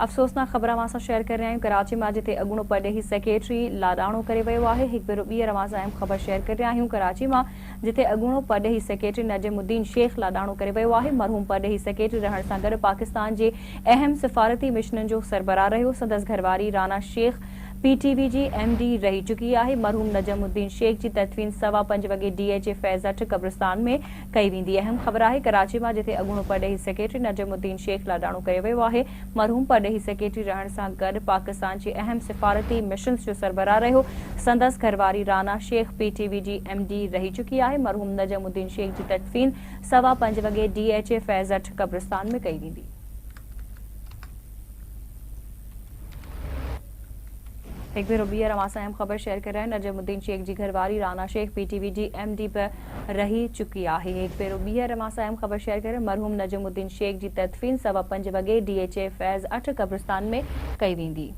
अफ़सोसनाक ख़बर अवां सां शेयर करे रहिया आहियूं। कराची मां जिथे अॻूणो परॾेही सेक्रेटरी लाॾाणो करे वियो आहे। हिकु भेरो ॿीहर अवां सां अहम ख़बर शेयर करे रहिया आहियूं। कराची मां जिथे अॻूणो परॾेही सेक्रेटरी नजमुद्दीन शेख लाॾाणो करे वियो आहे। मरहूम परॾेही सेक्रेटरी रहण सां गॾु पाकिस्तान जे अहम सिफ़ारती मिशननि जो सरबराह रहियो। संदसि घरवारी राना शेख PTV जी MD रही चुकी आहे। मरहूम नजमुद्दीन शेख जी तदफीन 5:15 वॻे DHA फैज़ 8 क़ब्रिस्तान में कई वेंदी। अहम ख़बर आहे कराची मां जिथे अॻूणो परॾेही सेक्रेटरी नजमुद्दीन शेख लाॾाणो करे वियो आहे। मरहूम परॾेही सेक्रेटरी रहण सां गॾु पाकिस्तान जे अहम सिफ़ारती मिशन्स जो सरबराह रहियो। संदसि घरवारी राना शेख PTV जी MD रही चुकी आहे। मरहूम नजमुद्दीन शेख जी तदफीन 5:15 वॻे DHA फैज़ 8 क़ब्रिस्तान में कई वेंदी। एक भेरो ॿीहर अवां सां अहम ख़बर शेयर करे रहिया आहियूं। नजमुद्दीन शेख जी घरवारी राना शेख PTV जी MD बि रही चुकी आहे। एक भेरो ॿीहर अवां सां अहम ख़बर शेयर करे मरहूम नजमुद्दीन शेख जी तदफीन 5:15 वॻे DHA फैज़ 8 क़ब्रिस्तान में कई वेंदी।